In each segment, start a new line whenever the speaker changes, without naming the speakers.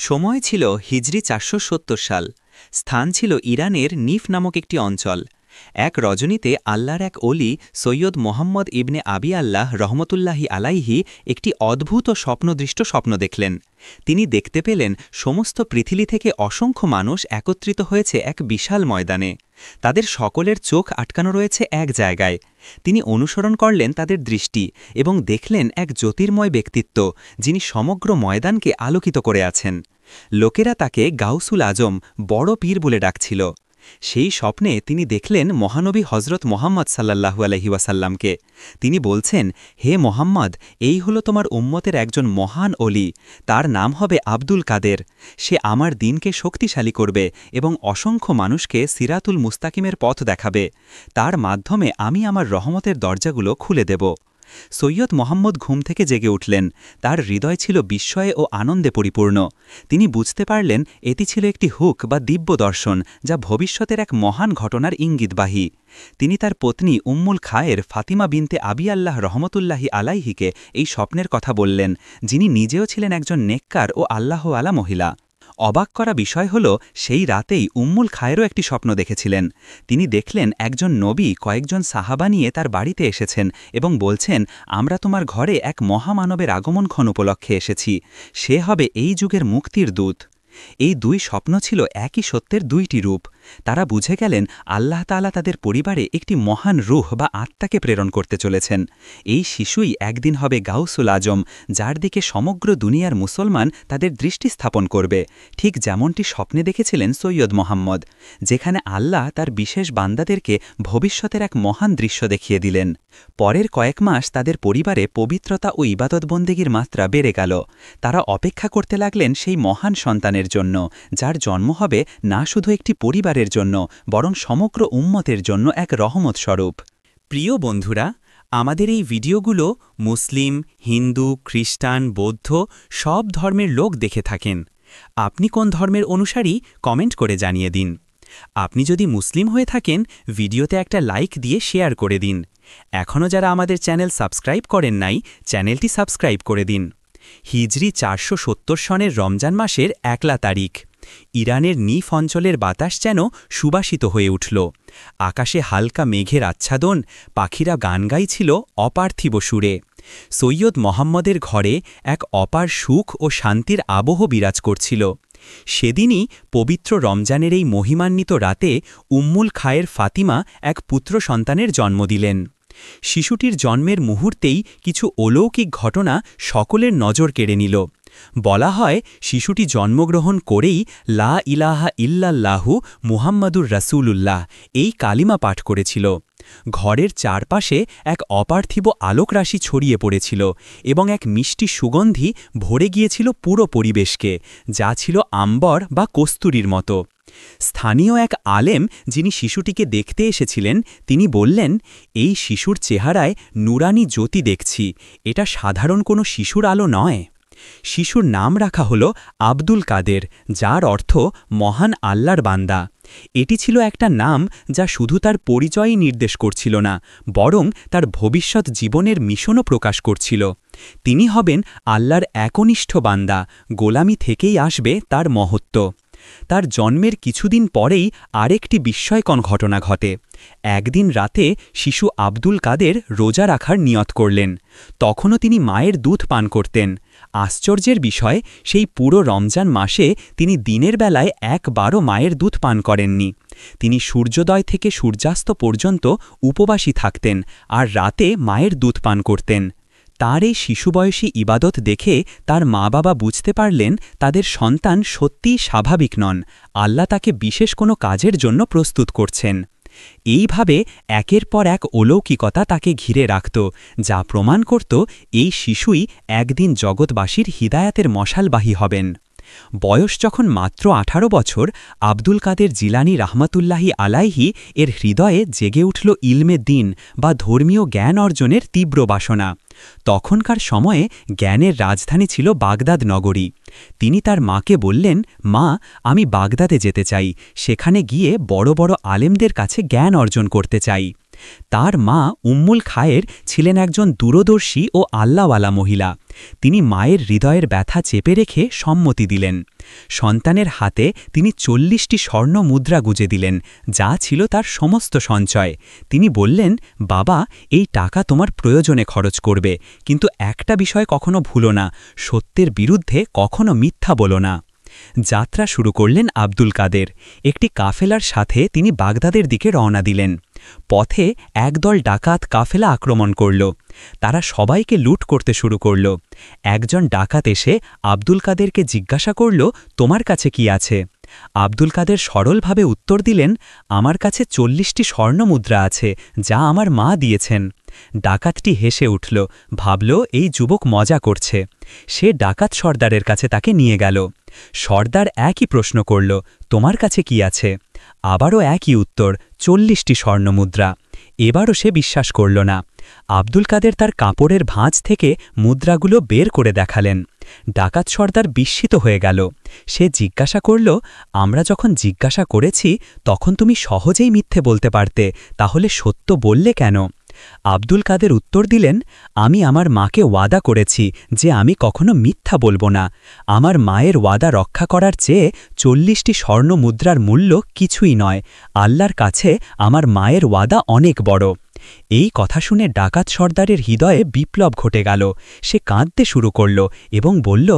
সময় ছিল হিজরি ৪৭০ সাল। স্থান ছিল ইরানের নিফ নামক একটি অঞ্চল। এক রজনীতে আল্লাহর এক অলি সৈয়দ মোহাম্মদ ইবনে আবি আল্লাহ রহমতুল্লাহি আলাইহি একটি অদ্ভুত ও স্বপ্নদৃষ্ট স্বপ্ন দেখলেন। তিনি দেখতে পেলেন সমস্ত পৃথিবী থেকে অসংখ্য মানুষ একত্রিত হয়েছে এক বিশাল ময়দানে। তাদের সকলের চোখ আটকানো রয়েছে এক জায়গায়। তিনি অনুসরণ করলেন তাদের দৃষ্টি এবং দেখলেন এক জ্যোতির্ময় ব্যক্তিত্ব, যিনি সমগ্র ময়দানকে আলোকিত করে আছেন। লোকেরা তাকে গাউসুল আজম, বড় পীর বলে ডাকছিল। সেই স্বপ্নে তিনি দেখলেন মহানবী হজরত মোহাম্মদ সাল্লাল্লাহু আলাইহি ওয়াসাল্লামকে। তিনি বলছেন, হে মোহাম্মদ, এই হলো তোমার উম্মতের একজন মহান অলি। তার নাম হবে আব্দুল কাদের। সে আমার দিনকে শক্তিশালী করবে এবং অসংখ্য মানুষকে সিরাতুল মুস্তাকিমের পথ দেখাবে। তার মাধ্যমে আমি আমার রহমতের দরজাগুলো খুলে দেব। সৈয়দ মোহাম্মদ ঘুম থেকে জেগে উঠলেন। তার হৃদয় ছিল বিস্ময়ে ও আনন্দে পরিপূর্ণ। তিনি বুঝতে পারলেন এটি ছিল একটি হুক বা দিব্য দর্শন, যা ভবিষ্যতের এক মহান ঘটনার ইঙ্গিতবাহী। তিনি তার পত্নী উম্মুল খায়ের ফাতিমা বিনতে আবি আল্লাহ রহমতুল্লাহি আলাইহিকে এই স্বপ্নের কথা বললেন, যিনি নিজেও ছিলেন একজন নেককার ও আল্লাহওয়ালা মহিলা। অবাক করা বিষয় হল, সেই রাতেই উম্মুল খায়েরও একটি স্বপ্ন দেখেছিলেন। তিনি দেখলেন একজন নবী কয়েকজন সাহাবা নিয়ে তার বাড়িতে এসেছেন এবং বলছেন, আমরা তোমার ঘরে এক মহামানবের আগমনক্ষণ উপলক্ষে এসেছি। সে হবে এই যুগের মুক্তির দূত। এই দুই স্বপ্ন ছিল একই সত্যের দুইটি রূপ। তারা বুঝে গেলেন আল্লাহ তাআলা তাদের পরিবারে একটি মহান রূহ বা আত্মাকে প্রেরণ করতে চলেছেন। এই শিশুই একদিন হবে গাউসুল আজম, যার দিকে সমগ্র দুনিয়ার মুসলমান তাদের দৃষ্টি স্থাপন করবে, ঠিক যেমনটি স্বপ্নে দেখেছিলেন সৈয়দ মোহাম্মদ, যেখানে আল্লাহ তার বিশেষ বান্দাদেরকে ভবিষ্যতের এক মহান দৃশ্য দেখিয়ে দিলেন। পরের কয়েক মাস তাদের পরিবারে পবিত্রতা ও ইবাদতবন্দেগীর মাত্রা বেড়ে গেল। তারা অপেক্ষা করতে লাগলেন সেই মহান সন্তানের জন্য, যার জন্ম হবে না শুধু একটি পরিবারের জন্য, বরং সমগ্র উম্মতের জন্য এক রহমত স্বরূপ। প্রিয় বন্ধুরা, আমাদের এই ভিডিওগুলো মুসলিম, হিন্দু, খ্রিস্টান, বৌদ্ধ সব ধর্মের লোক দেখে থাকেন। আপনি কোন ধর্মের অনুসারী কমেন্ট করে জানিয়ে দিন। আপনি যদি মুসলিম হয়ে থাকেন, ভিডিওতে একটা লাইক দিয়ে শেয়ার করে দিন। এখনও যারা আমাদের চ্যানেল সাবস্ক্রাইব করেন নাই, চ্যানেলটি সাবস্ক্রাইব করে দিন। হিজরি ৪৭০ সনের রমজান মাসের ১ তারিখ ইরানের নিফ অঞ্চলের বাতাস যেন সুবাসিত হয়ে উঠল। আকাশে হালকা মেঘের আচ্ছাদন, পাখিরা গান গাইছিল অপার্থিব সুরে। সৈয়দ মোহাম্মদের ঘরে এক অপার সুখ ও শান্তির আবহ বিরাজ করছিল। সেদিনই পবিত্র রমজানের এই মহিমান্বিত রাতে উম্মুল খায়ের ফাতিমা এক পুত্র সন্তানের জন্ম দিলেন। শিশুটির জন্মের মুহূর্তেই কিছু অলৌকিক ঘটনা সকলের নজর কেড়ে নিল। বলা হয়, শিশুটি জন্মগ্রহণ করেই লা ইলাহা ইল্লাল্লাহু মুহাম্মাদুর রাসূলুল্লাহ এই কালিমা পাঠ করেছিল। ঘরের চারপাশে এক অপার্থিব আলোকরাশি ছড়িয়ে পড়েছিল এবং এক মিষ্টি সুগন্ধি ভরে গিয়েছিল পুরো পরিবেশকে, যা ছিল আম্বর বা কস্তুরীর মতো। স্থানীয় এক আলেম, যিনি শিশুটিকে দেখতে এসেছিলেন, তিনি বললেন, এই শিশুর চেহারায় নুরানি জ্যোতি দেখছি। এটা সাধারণ কোনো শিশুর আলো নয়। শিশুর নাম রাখা হল আব্দুল কাদের, যার অর্থ মহান আল্লাহর বান্দা। এটি ছিল একটা নাম যা শুধু তার পরিচয়ই নির্দেশ করছিল না, বরং তার ভবিষ্যৎ জীবনের মিশনও প্রকাশ করছিল। তিনি হবেন আল্লাহর একনিষ্ঠ বান্দা, গোলামি থেকেই আসবে তার মহত্ব। তার জন্মের কিছুদিন পরেই আরেকটি বিস্ময়কর ঘটনা ঘটে। একদিন রাতে শিশু আব্দুল কাদের রোজা রাখার নিয়ত করলেন। তখনও তিনি মায়ের দুধ পান করতেন। আশ্চর্যের বিষয়, সেই পুরো রমজান মাসে তিনি দিনের বেলায় একবারও মায়ের দুধ পান করেননি। তিনি সূর্যোদয় থেকে সূর্যাস্ত পর্যন্ত উপবাসী থাকতেন আর রাতে মায়ের দুধ পান করতেন। তার এই শিশুবয়সী ইবাদত দেখে তার মা বাবা বুঝতে পারলেন তাদের সন্তান সত্যিই স্বাভাবিক নন, আল্লাহ তাকে বিশেষ কোনো কাজের জন্য প্রস্তুত করছেন। এইভাবে একের পর এক অলৌকিকতা তাকে ঘিরে রাখত, যা প্রমাণ করত এই শিশুই একদিন জগৎবাসীর হিদায়াতের মশালবাহী হবেন। বয়স যখন মাত্র ১৮ বছর, আব্দুল কাদের জিলানী রাহমাতুল্লাহি আলাইহি এর হৃদয়ে জেগে উঠল ইলমে দ্বীন বা ধর্মীয় জ্ঞান অর্জনের তীব্র বাসনা। তখনকার সময়ে জ্ঞানের রাজধানী ছিল বাগদাদ নগরী। তিনি তার মাকে বললেন, মা, আমি বাগদাদে যেতে চাই, সেখানে গিয়ে বড় বড় আলেমদের কাছে জ্ঞান অর্জন করতে চাই। তার মা উম্মুল খায়ের ছিলেন একজন দূরদর্শী ও আল্লাহওয়ালা মহিলা।
তিনি মায়ের হৃদয়ের ব্যথা চেপে রেখে সম্মতি দিলেন। সন্তানের হাতে তিনি 40টি স্বর্ণ মুদ্রা গুজে দিলেন, যা ছিল তার সমস্ত সঞ্চয়। তিনি বললেন, বাবা, এই টাকা তোমার প্রয়োজনে খরচ করবে, কিন্তু একটা বিষয় কখনো ভুলো না, সত্যের বিরুদ্ধে কখনো মিথ্যা বলো না। যাত্রা শুরু করলেন আব্দুল কাদের। একটি কাফেলার সাথে তিনি বাগদাদের দিকে রওনা দিলেন। পথে একদল ডাকাত কাফেলা আক্রমণ করল। তারা সবাইকে লুট করতে শুরু করল। একজন ডাকাত এসে আব্দুল কাদেরকে জিজ্ঞাসা করল, তোমার কাছে কি আছে? আব্দুল কাদের সরলভাবে উত্তর দিলেন, আমার কাছে 40টি স্বর্ণ মুদ্রা আছে, যা আমার মা দিয়েছেন। ডাকাতটি হেসে উঠল, ভাবল এই যুবক মজা করছে। সে ডাকাত সর্দারের কাছে তাকে নিয়ে গেল। সর্দার একই প্রশ্ন করল, তোমার কাছে কি আছে? আবারও একই উত্তর, 40টি স্বর্ণ মুদ্রা। এবারও সে বিশ্বাস করল না। আব্দুল কাদের তার কাপড়ের ভাঁজ থেকে মুদ্রাগুলো বের করে দেখালেন। ডাকাত সর্দার বিস্মিত হয়ে গেল। সে জিজ্ঞাসা করল, আমরা যখন জিজ্ঞাসা করেছি তখন তুমি সহজেই মিথ্যে বলতে পারতে, তাহলে সত্য বললে কেন? আব্দুল কাদের উত্তর দিলেন, আমি আমার মাকে ওয়াদা করেছি যে আমি কখনো মিথ্যা বলবো না। আমার মায়ের ওয়াদা রক্ষা করার চেয়ে 40টি স্বর্ণ মুদ্রার মূল্য কিছুই নয়। আল্লাহর কাছে আমার মায়ের ওয়াদা অনেক বড়। এই কথা শুনে ডাকাত সর্দারের হৃদয়ে বিপ্লব ঘটে গেল। সে কাঁদতে শুরু করল এবং বলল,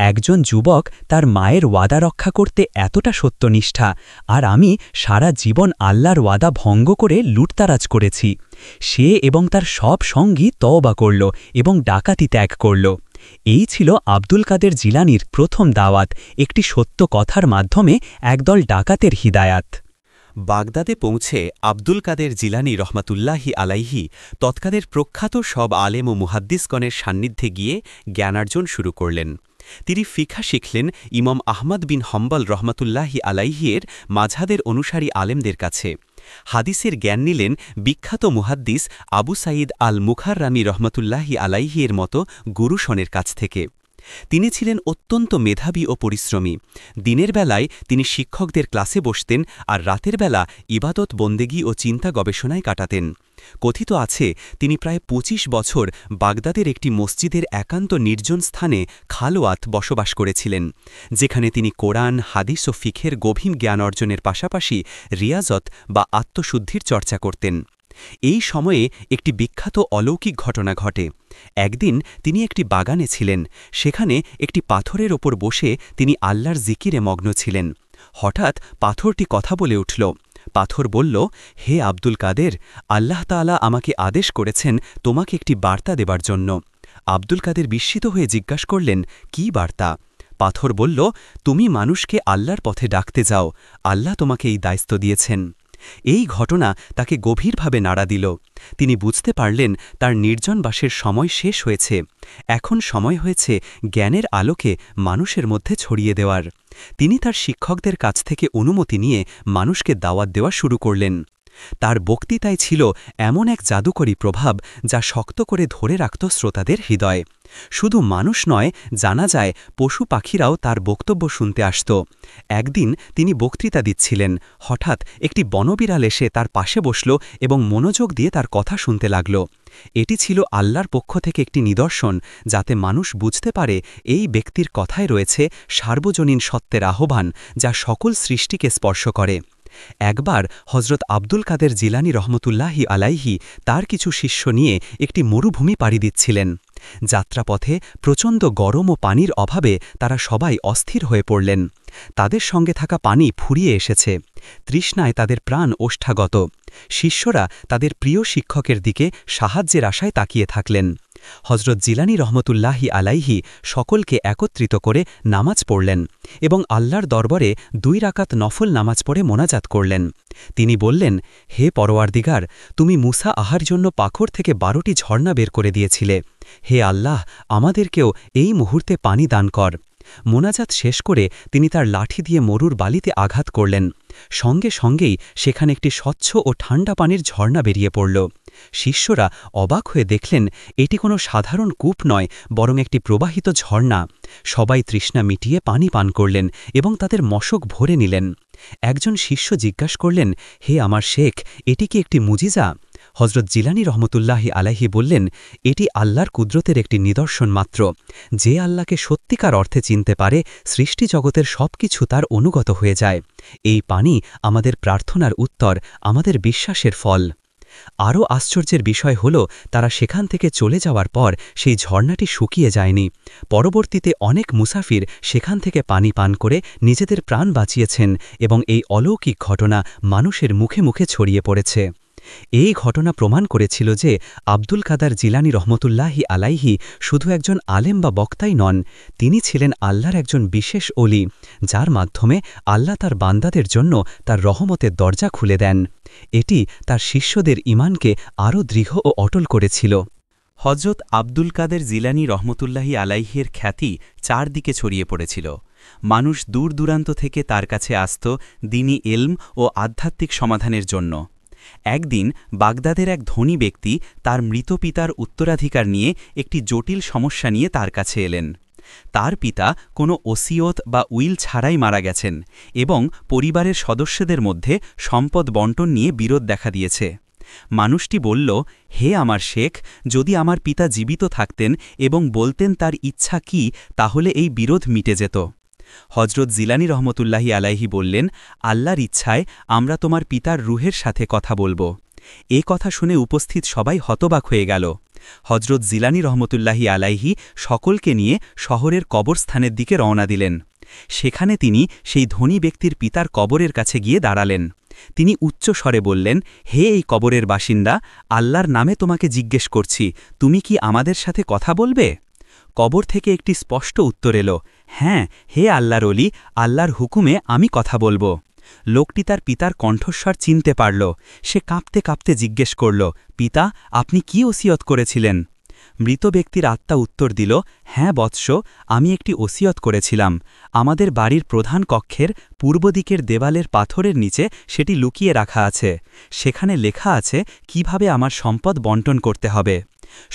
একজন যুবক তার মায়ের ওয়াদা রক্ষা করতে এতটা সত্যনিষ্ঠা, আর আমি সারা জীবন আল্লাহর ওয়াদা ভঙ্গ করে লুটতারাজ করেছি। সে এবং তার সব সঙ্গী তওবা করল এবং ডাকাতি ত্যাগ করল। এই ছিল আব্দুল কাদের জিলানীর প্রথম দাওয়াত, একটি সত্য কথার মাধ্যমে একদল ডাকাতের হিদায়াত।
বাগদাদে পৌঁছে আব্দুল কাদের জিলানী রহমাতুল্লাহি আলাইহি তৎকালের প্রখ্যাত সব আলেম ও মুহাদ্দিসগণের সান্নিধ্যে গিয়ে জ্ঞানার্জন শুরু করলেন। তিনি ফিকহা শিখলেন ইমাম আহমদ বিন হম্বল রহমাতুল্লাহি আলাইহিয়ের মাঝহাবের অনুসারী আলেমদের কাছে। হাদিসের জ্ঞান নিলেন বিখ্যাত মুহাদ্দিস আবু সাঈদ আল মুখাররামি রহমাতুল্লাহি আলাইহিয়ের মতো গুরুশনের কাছ থেকে। তিনি ছিলেন অত্যন্ত মেধাবী ও পরিশ্রমী। দিনের বেলায় তিনি শিক্ষকদের ক্লাসে বসতেন, আর রাতের বেলা ইবাদত বন্দেগী ও চিন্তা গবেষণায় কাটাতেন। কথিত আছে তিনি প্রায় ২৫ বছর বাগদাদের একটি মসজিদের একান্ত নির্জন স্থানে খালোয়াত বসবাস করেছিলেন, যেখানে তিনি কোরআন, হাদিস ও ফিকহের গভীর জ্ঞান অর্জনের পাশাপাশি রিয়াজত বা আত্মশুদ্ধির চর্চা করতেন। এই সময়ে একটি বিখ্যাত অলৌকিক ঘটনা ঘটে। একদিন তিনি একটি বাগানে ছিলেন। সেখানে একটি পাথরের ওপর বসে তিনি আল্লাহর জিকিরে মগ্ন ছিলেন। হঠাৎ পাথরটি কথা বলে উঠল। পাথর বলল, হে আব্দুল কাদের, আল্লাহ তাআলা আমাকে আদেশ করেছেন তোমাকে একটি বার্তা দেবার জন্য। আব্দুল কাদের বিস্মিত হয়ে জিজ্ঞাসা করলেন, কি বার্তা? পাথর বলল, তুমি মানুষকে আল্লাহর পথে ডাকতে যাও, আল্লাহ তোমাকে এই দায়িত্ব দিয়েছেন। এই ঘটনা তাকে গভীরভাবে নাড়া দিল। তিনি বুঝতে পারলেন তার নির্জনবাসের সময় শেষ হয়েছে। এখন সময় হয়েছে জ্ঞানের আলোকে মানুষের মধ্যে ছড়িয়ে দেওয়ার। তিনি তার শিক্ষকদের কাছ থেকে অনুমতি নিয়ে মানুষকে দাওয়াত দেওয়া শুরু করলেন। তার বক্তৃতায় ছিল এমন এক জাদুকরী প্রভাব যা শক্ত করে ধরে রাখত শ্রোতাদের হৃদয়ে। শুধু মানুষ নয়, জানা যায় পশু পাখিরাও তার বক্তব্য শুনতে আসত। একদিন তিনি বক্তৃতা দিচ্ছিলেন। হঠাৎ একটি বনবিড়াল এসে তার পাশে বসল এবং মনোযোগ দিয়ে তার কথা শুনতে লাগল। এটি ছিল আল্লাহর পক্ষ থেকে একটি নিদর্শন, যাতে মানুষ বুঝতে পারে এই ব্যক্তির কথায় রয়েছে সার্বজনীন সত্যের আহ্বান, যা সকল সৃষ্টিকে স্পর্শ করে। একবার হজরত আব্দুল কাদের জিলানী রহমতুল্লাহি আলাইহি তার কিছু শিষ্য নিয়ে একটি মরুভূমি পাড়ি দিচ্ছিলেন। যাত্রাপথে প্রচণ্ড গরম ও পানির অভাবে তারা সবাই অস্থির হয়ে পড়লেন। তাদের সঙ্গে থাকা পানি ফুরিয়ে এসেছে। তৃষ্ণায় তাদের প্রাণ ওষ্ঠাগত। শিষ্যরা তাদের প্রিয় শিক্ষকের দিকে সাহায্যের আশায় তাকিয়ে থাকলেন। হজরত জিলানী রহমতুল্লাহি আলাইহি সকলকে একত্রিত করে নামাজ পড়লেন এবং আল্লাহর দরবারে ২ রাকাত নফল নামাজ পড়ে মোনাজাত করলেন। তিনি বললেন, হে পরওয়ারদিগার, তুমি মুসা আহার জন্য পাখর থেকে 12টি ঝর্ণা বের করে দিয়েছিলে। হে আল্লাহ, আমাদেরকেও এই মুহূর্তে পানি দান কর। মোনাজাত শেষ করে তিনি তার লাঠি দিয়ে মরুর বালিতে আঘাত করলেন। সঙ্গে সঙ্গেই সেখানে একটি স্বচ্ছ ও ঠান্ডা পানির ঝর্ণা বেরিয়ে পড়ল। শিষ্যরা অবাক হয়ে দেখলেন এটি কোনো সাধারণ কূপ নয়, বরং একটি প্রবাহিত ঝর্ণা। সবাই তৃষ্ণা মিটিয়ে পানি পান করলেন এবং তাদের মশক ভরে নিলেন। একজন শিষ্য জিজ্ঞাসা করলেন, হে আমার শেখ, এটি কি একটি মুজিজা?
হজরত জিলানী রহমতুল্লাহি আলাইহি বললেন, এটি আল্লাহর কুদরতের একটি নিদর্শন মাত্র। যে আল্লাহকে সত্যিকার অর্থে চিনতে পারে, সৃষ্টি জগতের সবকিছু তার অনুগত হয়ে যায়। এই পানি আমাদের প্রার্থনার উত্তর, আমাদের বিশ্বাসের ফল। আরও আশ্চর্যের বিষয় হল, তারা সেখান থেকে চলে যাওয়ার পর সেই ঝর্ণাটি শুকিয়ে যায়নি। পরবর্তীতে অনেক মুসাফির সেখান থেকে পানি পান করে নিজেদের প্রাণ বাঁচিয়েছেন এবং এই অলৌকিক ঘটনা মানুষের মুখে মুখে ছড়িয়ে পড়েছে। এই ঘটনা প্রমাণ করেছিল যে আব্দুল কাদের জিলানী রহমতুল্লাহি আলাইহি শুধু একজন আলেম বা বক্তাই নন, তিনি ছিলেন আল্লাহর একজন বিশেষ অলি, যার মাধ্যমে আল্লাহ তার বান্দাদের জন্য তার রহমতের দরজা খুলে দেন। এটি তার শিষ্যদের ঈমানকে আরও দৃঢ় ও অটল করেছিল।
হজরত আব্দুল কাদের জিলানী রহমতুল্লাহি আলাইহির খ্যাতি চারদিকে ছড়িয়ে পড়েছিল। মানুষ দূর দূরান্ত থেকে তার কাছে আসত দ্বীনি ইলম ও আধ্যাত্মিক সমাধানের জন্য। একদিন বাগদাদের এক ধনী ব্যক্তি তার মৃত পিতার উত্তরাধিকার নিয়ে একটি জটিল সমস্যা নিয়ে তার কাছে এলেন। তার পিতা কোনো ওসিয়ত বা উইল ছাড়াই মারা গেছেন এবং পরিবারের সদস্যদের মধ্যে সম্পদ বণ্টন নিয়ে বিরোধ দেখা দিয়েছে। মানুষটি বলল, হে আমার শেখ, যদি আমার পিতা জীবিত থাকতেন এবং বলতেন তার ইচ্ছা কি, তাহলে এই বিরোধ মিটে যেত। হজরত জিলানী রহমতুল্লাহি আলাইহি বললেন, আল্লাহর ইচ্ছায় আমরা তোমার পিতার রুহের সাথে কথা বলবো। এ কথা শুনে উপস্থিত সবাই হতবাক হয়ে গেল। হজরত জিলানী রহমতুল্লাহি আলাইহি সকলকে নিয়ে শহরের কবরস্থানের দিকে রওনা দিলেন। সেখানে তিনি সেই ধনী ব্যক্তির পিতার কবরের কাছে গিয়ে দাঁড়ালেন। তিনি উচ্চ স্বরে বললেন, হে এই কবরের বাসিন্দা, আল্লাহর নামে তোমাকে জিজ্ঞেস করছি, তুমি কি আমাদের সাথে কথা বলবে? কবর থেকে একটি স্পষ্ট উত্তর এলো, হ্যাঁ, হে আল্লাহর ওলি, আল্লাহর হুকুমে আমি কথা বলবো। লোকটি তার পিতার কণ্ঠস্বর চিনতে পারল। সে কাঁপতে কাঁপতে জিজ্ঞেস করল, পিতা, আপনি কি ওসিয়ত করেছিলেন? মৃত ব্যক্তির আত্মা উত্তর দিল, হ্যাঁ বৎস, আমি একটি ওসিয়ত করেছিলাম। আমাদের বাড়ির প্রধান কক্ষের পূর্ব দিকের দেওয়ালের পাথরের নিচে সেটি লুকিয়ে রাখা আছে। সেখানে লেখা আছে কিভাবে আমার সম্পদ বণ্টন করতে হবে।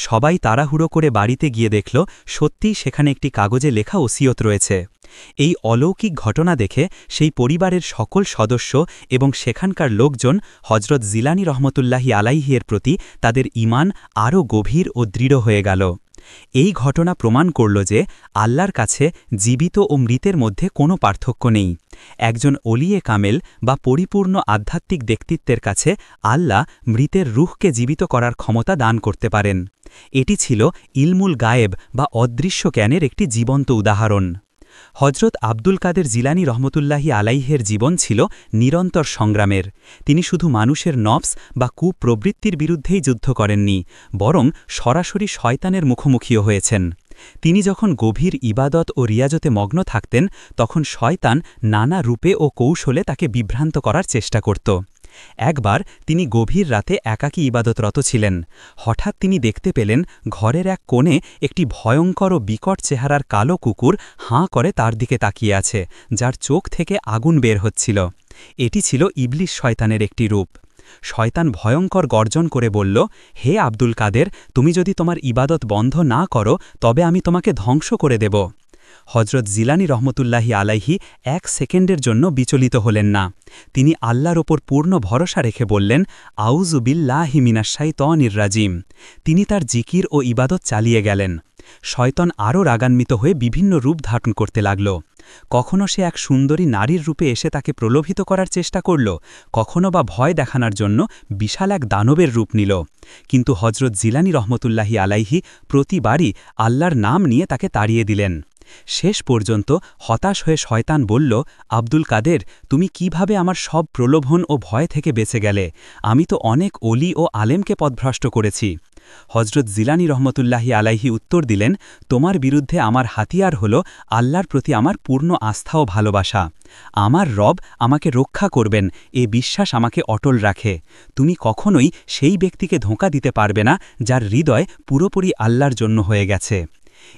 সবাই তাড়াহুড়ো করে বাড়িতে গিয়ে দেখল, সত্যিই সেখানে একটি কাগজে লেখা ওসিয়ত রয়েছে। এই অলৌকিক ঘটনা দেখে সেই পরিবারের সকল সদস্য এবং সেখানকার লোকজন হজরত জিলানী রহমতুল্লাহি আলাইহির প্রতি তাদের ঈমান আরও গভীর ও দৃঢ় হয়ে গেল। এই ঘটনা প্রমাণ করল যে আল্লাহর কাছে জীবিত ও মৃতের মধ্যে কোনো পার্থক্য নেই। একজন ওলিয়ে কামেল বা পরিপূর্ণ আধ্যাত্মিক ব্যক্তিত্বের কাছে আল্লাহ মৃতের রুহকে জীবিত করার ক্ষমতা দান করতে পারেন। এটি ছিল ইলমুল গায়েব বা অদৃশ্য জ্ঞানের একটি জীবন্ত উদাহরণ। হজরত আব্দুল কাদের জিলানী রহমতুল্লাহি আলাইহের জীবন ছিল নিরন্তর সংগ্রামের। তিনি শুধু মানুষের নফস বা কুপ্রবৃত্তির বিরুদ্ধেই যুদ্ধ করেননি, বরং সরাসরি শয়তানের মুখোমুখিও হয়েছেন। তিনি যখন গভীর ইবাদত ও রিয়াজতে মগ্ন থাকতেন, তখন শয়তান নানা রূপে ও কৌশলে তাকে বিভ্রান্ত করার চেষ্টা করত। একবার তিনি গভীর রাতে একাকী ইবাদতরত ছিলেন। হঠাৎ তিনি দেখতে পেলেন ঘরের এক কোণে একটি ভয়ঙ্কর ও বিকট চেহারার কালো কুকুর হাঁ করে তার দিকে তাকিয়ে আছে, যার চোখ থেকে আগুন বের হচ্ছিল। এটি ছিল ইবলিস শয়তানের একটি রূপ। শয়তান ভয়ঙ্কর গর্জন করে বলল, হে আব্দুল কাদের, তুমি যদি তোমার ইবাদত বন্ধ না করো, তবে আমি তোমাকে ধ্বংস করে দেব। হজরত জিলানী রহমতুল্লাহি আলাইহি এক সেকেন্ডের জন্য বিচলিত হলেন না। তিনি আল্লাহর ওপর পূর্ণ ভরসা রেখে বললেন, আউযু বিল্লাহি মিনাশ শাইতানির রাজিম। তিনি তার জিকির ও ইবাদত চালিয়ে গেলেন। শয়তান আরও রাগান্বিত হয়ে বিভিন্ন রূপ ধারণ করতে লাগল। কখনো সে এক সুন্দরী নারীর রূপে এসে তাকে প্রলোভিত করার চেষ্টা করল, কখনো বা ভয় দেখানোর জন্য বিশাল এক দানবের রূপ নিল। কিন্তু হজরত জিলানী রহমতুল্লাহি আলাইহি প্রতিবারই আল্লাহর নাম নিয়ে তাকে তাড়িয়ে দিলেন। শেষ পর্যন্ত হতাশ হয়ে শয়তান বলল, আব্দুল কাদের, তুমি কিভাবে আমার সব প্রলোভন ও ভয় থেকে বেঁচে গেলে? আমি তো অনেক অলি ও আলেমকে পথভ্রষ্ট করেছি। হজরত জিলানী রহমতুল্লাহি আলাইহি উত্তর দিলেন, তোমার বিরুদ্ধে আমার হাতিয়ার হল আল্লাহর প্রতি আমার পূর্ণ আস্থা ও ভালোবাসা। আমার রব আমাকে রক্ষা করবেন, এ বিশ্বাস আমাকে অটল রাখে। তুমি কখনোই সেই ব্যক্তিকে ধোঁকা দিতে পারবে না যার হৃদয় পুরোপুরি আল্লাহর জন্য হয়ে গেছে।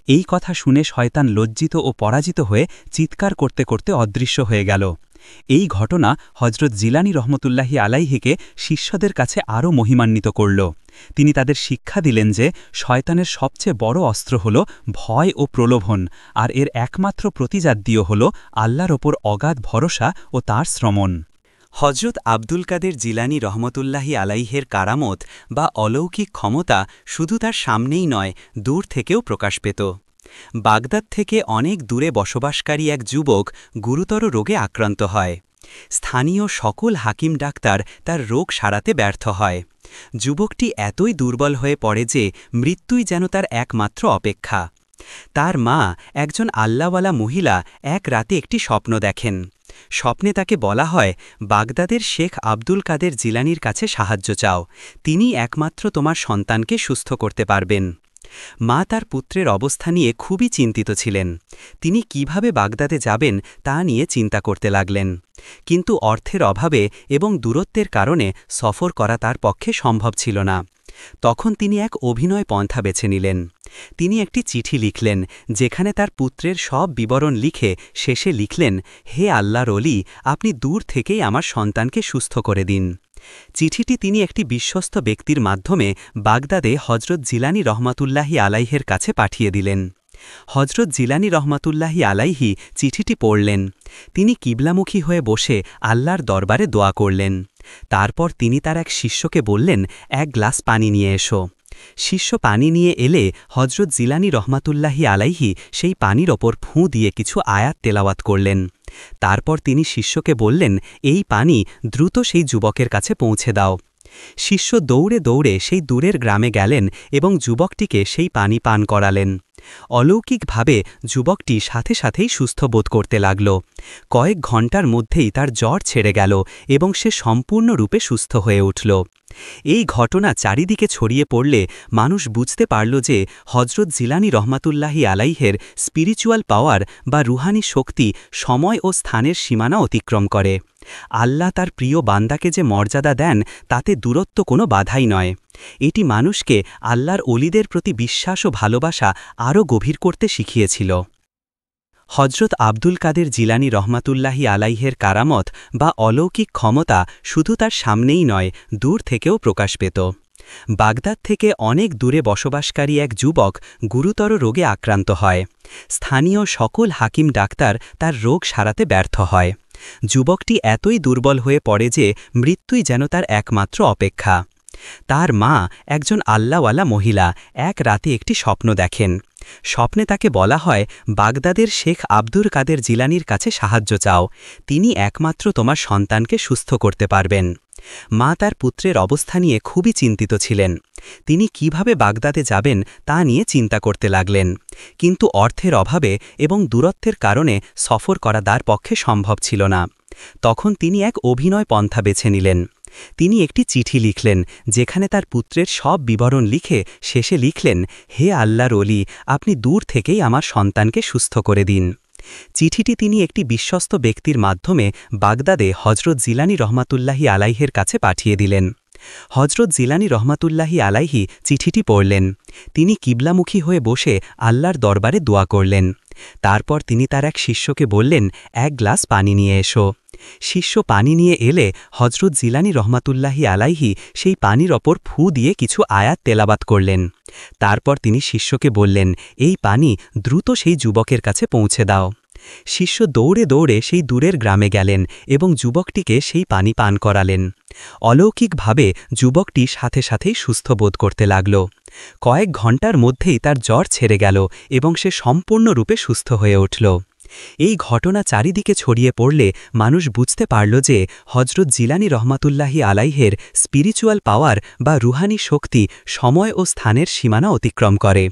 এই কথা শুনে শয়তান লজ্জিত ও পরাজিত হয়ে চিৎকার করতে করতে অদৃশ্য হয়ে গেল। এই ঘটনা হজরত জিলানী রহমতুল্লাহি আলাইহিকে শিষ্যদের কাছে আরও মহিমান্বিত করল। তিনি তাদের শিক্ষা দিলেন যে শয়তানের সবচেয়ে বড় অস্ত্র হল ভয় ও প্রলোভন, আর এর একমাত্র প্রতিজাতীয় হল আল্লাহর ওপর অগাধ ভরসা ও তার শ্রমণ।
হজরত আব্দুল কাদের জিলানী রহমতুল্লাহি আলাইহের কারামত বা অলৌকিক ক্ষমতা শুধু তার সামনেই নয়, দূর থেকেও প্রকাশ পেত। বাগদাদ থেকে অনেক দূরে বসবাসকারী এক যুবক গুরুতর রোগে আক্রান্ত হয়। স্থানীয় সকল হাকিম ডাক্তার তার রোগ সারাতে ব্যর্থ হয়। যুবকটি এতই দুর্বল হয়ে পড়ে যে মৃত্যুই যেন তার একমাত্র অপেক্ষা। তার মা, একজন আল্লাহওয়ালা মহিলা, এক রাতে একটি স্বপ্ন দেখেন। স্বপ্নে তাকে বলা হয়, বাগদাদের শেখ আব্দুল কাদের জিলানীর কাছে সাহায্য চাও, তিনি একমাত্র তোমার সন্তানকে সুস্থ করতে পারবেন। মা তার পুত্রের অবস্থা নিয়ে খুবই চিন্তিত ছিলেন। তিনি কিভাবে বাগদাদে যাবেন তা নিয়ে চিন্তা করতে লাগলেন। কিন্তু অর্থের অভাবে এবং দূরত্বের কারণে সফর করা তার পক্ষে সম্ভব ছিল না। তখন তিনি এক অভিনয় পন্থা বেছে নিলেন। তিনি একটি চিঠি লিখলেন, যেখানে তার পুত্রের সব বিবরণ লিখে শেষে লিখলেন, হে আল্লাহর ওলি, আপনি দূর থেকেই আমার সন্তানকে সুস্থ করে দিন। চিঠিটি তিনি একটি বিশ্বস্ত ব্যক্তির মাধ্যমে বাগদাদে হজরত জিলানী রহমাতুল্লাহি আলাইহের কাছে পাঠিয়ে দিলেন। হজরত জিলানী রহমাতুল্লাহি আলাইহি চিঠিটি পড়লেন। তিনি কিবলামুখী হয়ে বসে আল্লাহর দরবারে দোয়া করলেন। তারপর তিনি তার এক শিষ্যকে বললেন, এক গ্লাস পানি নিয়ে এসো। শিষ্য পানি নিয়ে এলে হজরত জিলানী রহমাতুল্লাহি আলাইহি সেই পানির ওপর ফুঁ দিয়ে কিছু আয়াত তেলাওয়াত করলেন। তারপর তিনি শিষ্যকে বললেন, এই পানি দ্রুত সেই যুবকের কাছে পৌঁছে দাও। শিষ্য দৌড়ে দৌড়ে সেই দূরের গ্রামে গেলেন এবং যুবকটিকে সেই পানি পান করালেন। অলৌকিকভাবে যুবকটি সাথে সাথেই সুস্থ বোধ করতে লাগল। কয়েক ঘণ্টার মধ্যেই তার জ্বর ছেড়ে গেল এবং সে সম্পূর্ণরূপে সুস্থ হয়ে উঠল। এই ঘটনা চারিদিকে ছড়িয়ে পড়লে মানুষ বুঝতে পারল যে হজরত জিলানী রহমাতুল্লাহি আলাইহের স্পিরিচুয়াল পাওয়ার বা রুহানি শক্তি সময় ও স্থানের সীমানা অতিক্রম করে। আল্লাহ তার প্রিয় বান্দাকে যে মর্যাদা দেন তাতে দূরত্ব কোনো বাধাই নয়। এটি মানুষকে আল্লাহর অলিদের প্রতি বিশ্বাস ও ভালোবাসা আরও গভীর করতে শিখিয়েছিল। হজরত আব্দুল কাদের জিলানী রহমাতুল্লাহি আলাইহের কারামত বা অলৌকিক ক্ষমতা শুধু তার সামনেই নয়, দূর থেকেও প্রকাশ পেত। বাগদাদ থেকে অনেক দূরে বসবাসকারী এক যুবক গুরুতর রোগে আক্রান্ত হয়। স্থানীয় সকল হাকিম ডাক্তার তার রোগ সারাতে ব্যর্থ হয়। যুবকটি এতই দুর্বল হয়ে পড়ে যে মৃত্যুই যেন তার একমাত্র অপেক্ষা। তার মা, একজন আল্লাহওয়ালা মহিলা, এক রাতে একটি স্বপ্ন দেখেন। স্বপ্নে তাকে বলা হয়, বাগদাদের শেখ আব্দুল কাদের জিলানীর কাছে সাহায্য চাও, তিনি একমাত্র তোমার সন্তানকে সুস্থ করতে পারবেন। মা তার পুত্রের অবস্থা নিয়ে খুবই চিন্তিত ছিলেন। তিনি কিভাবে বাগদাদে যাবেন তা নিয়ে চিন্তা করতে লাগলেন। কিন্তু অর্থের অভাবে এবং দূরত্বের কারণে সফর করা তার পক্ষে সম্ভব ছিল না। তখন তিনি এক অভিনয় পন্থা বেছে নিলেন। তিনি একটি চিঠি লিখলেন, যেখানে তার পুত্রের সব বিবরণ লিখে শেষে লিখলেন, হে আল্লাহর ওলি, আপনি দূর থেকেই আমার সন্তানকে সুস্থ করে দিন। চিঠিটি তিনি একটি বিশ্বস্ত ব্যক্তির মাধ্যমে বাগদাদে হজরত জিলানী রহমাতুল্লাহি আলাইহের কাছে পাঠিয়ে দিলেন। হজরত জিলানী রহমাতুল্লাহি আলাইহি চিঠিটি পড়লেন। তিনি কিবলামুখী হয়ে বসে আল্লাহর দরবারে দোয়া করলেন। তারপর তিনি তার এক শিষ্যকে বললেন, এক গ্লাস পানি নিয়ে এসো। শিষ্য পানি নিয়ে এলে হজরত জিলানী রহমাতুল্লাহি আলাইহি সেই পানির ওপর ফুঁ দিয়ে কিছু আয়াত তেলাবাত করলেন। তারপর তিনি শিষ্যকে বললেন, এই পানি দ্রুত সেই যুবকের কাছে পৌঁছে দাও। শিষ্য দৌড়ে দৌড়ে সেই দূরের গ্রামে গেলেন এবং যুবকটিকে সেই পানি পান করালেন। অলৌকিকভাবে যুবকটি সাথে সাথেই সুস্থ বোধ করতে লাগল। কয়েক ঘণ্টার মধ্যেই তার জ্বর ছেড়ে গেল এবং সে সম্পূর্ণরূপে সুস্থ হয়ে উঠল। এই ঘটনা চারিদিকে ছড়িয়ে পড়লে মানুষ বুঝতে পারল যে হজরত জিলানী রহমাতুল্লাহি আলাইহের স্পিরিচুয়াল পাওয়ার বা রুহানি শক্তি সময় ও স্থানের সীমানা অতিক্রম করে।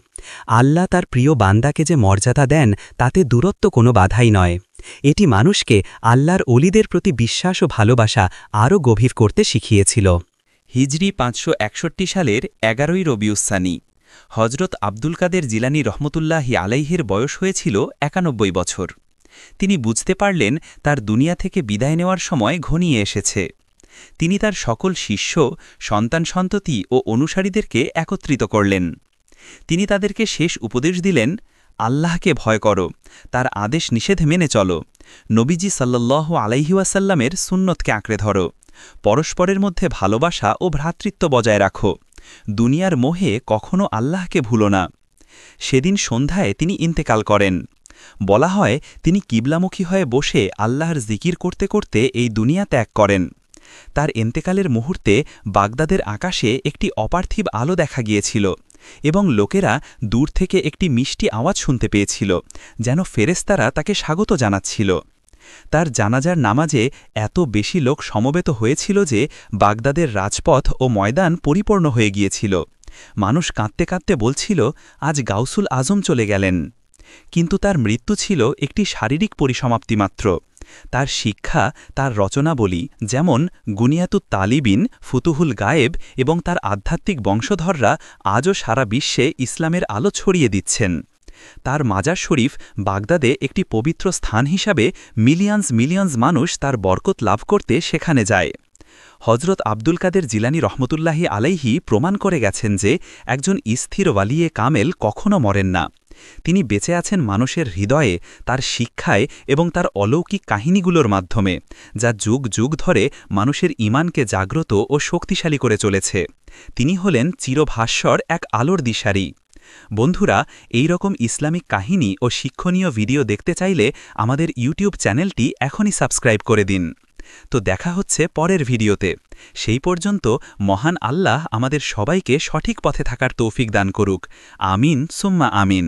আল্লাহ তার প্রিয় বান্দাকে যে মর্যাদা দেন তাতে দূরত্ব কোনো বাধাই নয়। এটি মানুষকে আল্লাহর অলিদের প্রতি বিশ্বাস ও ভালোবাসা আরও গভীর করতে শিখিয়েছিল।
হিজরি 561 সালের 11ই রবিউস্সানি হজরত আব্দুল কাদের জিলানী রহমতুল্লাহি আলাইহির বয়স হয়েছিল 91 বছর। তিনি বুঝতে পারলেন তার দুনিয়া থেকে বিদায় নেওয়ার সময় ঘনিয়ে এসেছে। তিনি তার সকল শিষ্য, সন্তান সন্ততি ও অনুসারীদেরকে একত্রিত করলেন। তিনি তাদেরকে শেষ উপদেশ দিলেন, আল্লাহকে ভয় করো, তার আদেশ নিষেধ মেনে চলো, নবীজি সাল্লাল্লাহু আলাইহি ওয়াসাল্লামের সুন্নতকে আঁকড়ে ধরো, পরস্পরের মধ্যে ভালোবাসা ও ভ্রাতৃত্ব বজায় রাখো, দুনিয়ার মোহে কখনো আল্লাহকে ভুলো না। সেদিন সন্ধ্যায় তিনি ইন্তেকাল করেন।
বলা হয় তিনি কিবলামুখী হয়ে বসে আল্লাহর জিকির করতে করতে এই দুনিয়া ত্যাগ করেন। তার এন্তেকালের মুহূর্তে বাগদাদের আকাশে একটি অপার্থিব আলো দেখা গিয়েছিল এবং লোকেরা দূর থেকে একটি মিষ্টি আওয়াজ শুনতে পেয়েছিল, যেন ফেরেশতারা তাকে স্বাগত জানাচ্ছিল। তার জানাজার নামাজে এত বেশি লোক সমবেত হয়েছিল যে বাগদাদের রাজপথ ও ময়দান পরিপূর্ণ হয়ে গিয়েছিল। মানুষ কাঁদতে কাঁদতে বলছিল, আজ গাউসুল আজম চলে গেলেন। কিন্তু তার মৃত্যু ছিল একটি শারীরিক পরিসমাপ্তি মাত্র। তার শিক্ষা, তার রচনাবলী যেমন গুনিয়াতুত তালিবিন, ফুতুহুল গায়েব এবং তার আধ্যাত্মিক বংশধররা আজও সারা বিশ্বে ইসলামের আলো ছড়িয়ে দিচ্ছেন। তার মাজার শরীফ বাগদাদে একটি পবিত্র স্থান হিসাবে মিলিয়ন্স মানুষ তার বরকত লাভ করতে সেখানে যায়। হজরত আব্দুল কাদের জিলানী রহমতুল্লাহি আলাইহি প্রমাণ করে গেছেন যে একজন স্থির ওয়ালিয়ে কামেল কখনো মরেন না। তিনি বেঁচে আছেন মানুষের হৃদয়ে, তার শিক্ষায় এবং তার অলৌকিক কাহিনীগুলোর মাধ্যমে, যা যুগ যুগ ধরে মানুষের ঈমানকে জাগ্রত ও শক্তিশালী করে চলেছে। তিনি হলেন চিরভাস্বর এক আলোর দিশারি। বন্ধুরা, এই রকম ইসলামিক কাহিনী ও শিক্ষণীয় ভিডিও দেখতে চাইলে আমাদের ইউটিউব চ্যানেলটি এখনই সাবস্ক্রাইব করে দিন। তো দেখা হচ্ছে পরের ভিডিওতে। সেই পর্যন্ত মহান আল্লাহ আমাদের সবাইকে সঠিক পথে থাকার তৌফিক দান করুক। আমিন সুম্মা আমিন।